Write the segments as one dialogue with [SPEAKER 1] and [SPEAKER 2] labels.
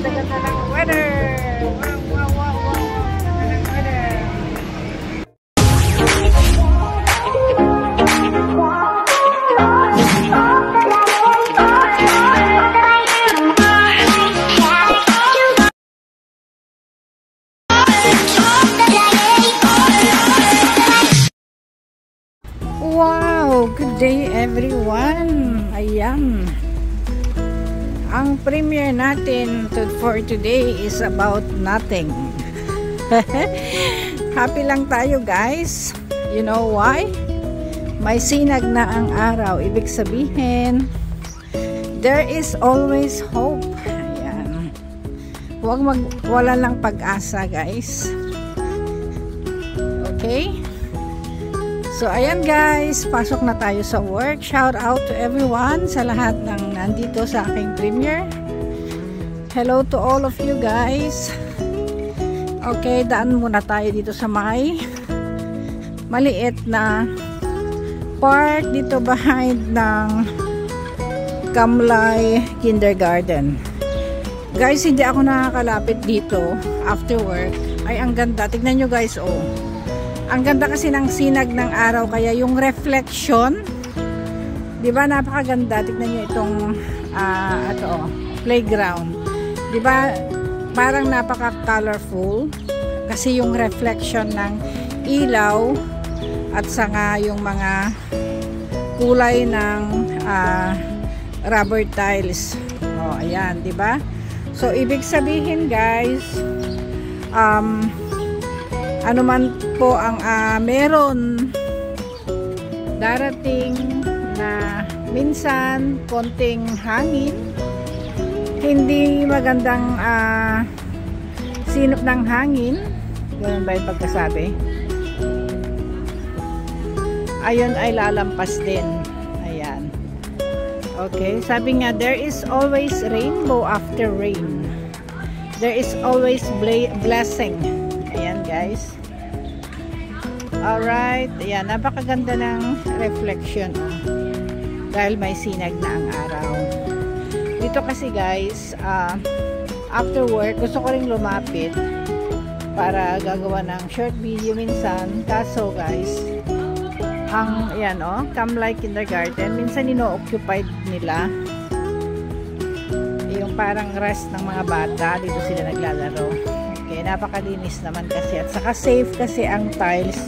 [SPEAKER 1] ganda-ganda ng weather. Wow, wow, wow, wow. Ganda ng weather. Wow, good day everyone. Ayan. Ang premiere natin for today is about nothing. Happy lang tayo guys. You know why? May sinag na ang araw. Ibig sabihin, there is always hope. Ayan. Wala lang pag-asa guys. Okay? So, ayan guys, pasok na tayo sa work. Shout out to everyone sa lahat ng nandito sa aking premiere. Hello to all of you guys. Okay, daan muna tayo dito sa may maliit na park dito behind ng Kamlay Kindergarten. Guys, hindi ako nakakalapit dito after work. Ay, ang ganda. Tignan nyo guys, oh. Ang ganda kasi ng sinag ng araw, kaya yung reflection, di ba, napakaganda. Tignan nyo itong playground. Di ba, parang napaka-colorful kasi yung reflection ng ilaw at saka yung mga kulay ng rubber tiles. Oh, ayan, di ba? So, ibig sabihin, guys, ano man po ang meron darating na minsan konting hangin, hindi magandang sinop ng hangin, ganun ba yung pagkasabi? Ayun ay lalampas din. Ayan. Okay, sabi nga, there is always rainbow after rain. There is always blessing. Ayan guys. Alright. Ayan. Napakaganda ng reflection. Dahil may sinag na ang araw. Dito kasi guys, after work, gusto ko rin lumapit para gagawa ng short video minsan. Kaso guys, ang, ayan Kamlay Kindergarten, minsan ino-occupied nila. Yung parang rest ng mga bata. Dito sila naglalaro. Okay, napakalinis naman kasi at saka safe kasi ang tiles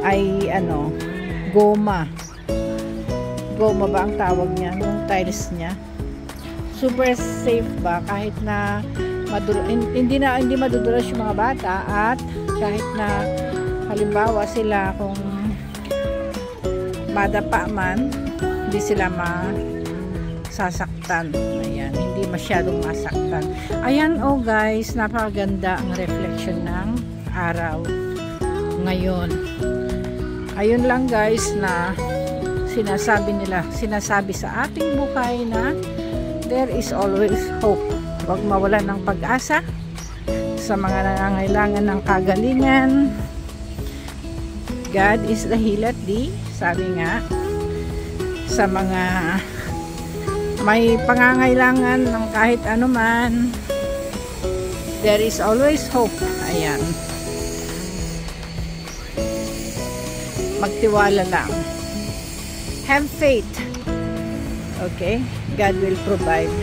[SPEAKER 1] ay goma ba ang tawag niya, yung tiles niya super safe ba, kahit na hindi madudulas yung mga bata, at kahit na halimbawa sila kung madapa man, hindi sila masasaktan. Ayan, hindi masyadong masaktan. Ayan guys, napakaganda ang reflection ng araw ngayon. Ayun lang guys na sinasabi sa ating buhay na there is always hope. Huwag mawalan ng pag-asa sa mga nangangailangan ng kagalingan. God is the healer, sabi nga, sa mga may pangangailangan ng kahit anuman, there is always hope. Ayan. Magtiwala lang. Have faith. Okay? God will provide.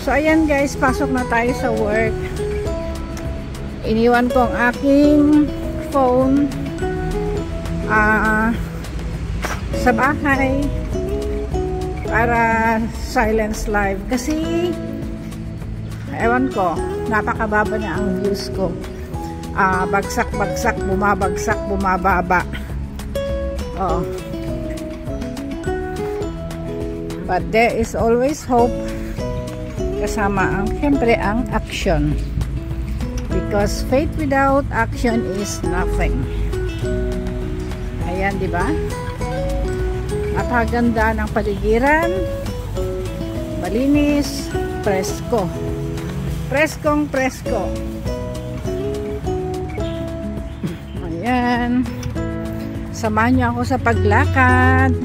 [SPEAKER 1] So, ayan guys, pasok na tayo sa work. Iniwan ko ang aking phone sa bahay para silence live kasi ewan ko, napakababa na ang views ko. Bagsak-bagsak, bumabagsak, bumababa. But there is always hope, kasama siyempre ang action, because faith without action is nothing. Ayan, di ba? Napakaganda ng paligiran, malinis, presko, preskong presko. Ayan, samahan niyo ako sa paglakad.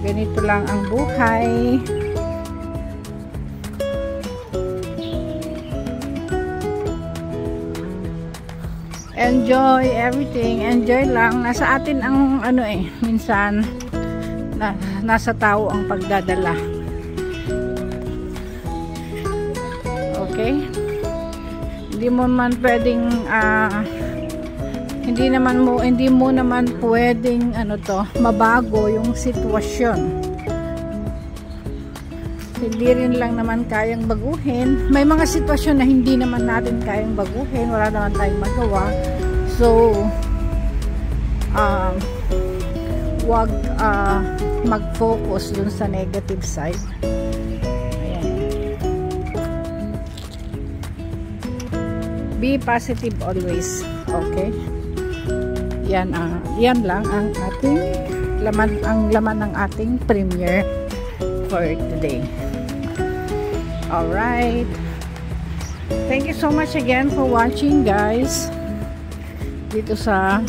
[SPEAKER 1] Ganito lang ang buhay. enjoy everything. Enjoy lang. Nasa atin ang ano minsan nasa tao ang pagdadala. Okay? Hindi mo naman pwedeng hindi mo naman pwedeng mabago yung sitwasyon. Hindi rin lang naman kayang baguhin. May mga sitwasyon na hindi naman natin kayang baguhin. Wala naman tayong magawa. So, wag mag-focus dun sa negative side. Ayan. Be positive always. Okay? Yan lang ang ating laman ng ating premiere for today. Alright. Thank you so much again for watching, guys. Dito sa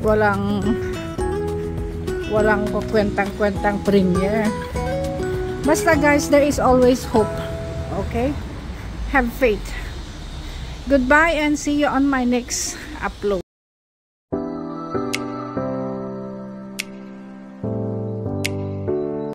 [SPEAKER 1] walang kwentang premiere. Basta guys, there is always hope. Okay? Have faith. Goodbye and see you on my next upload.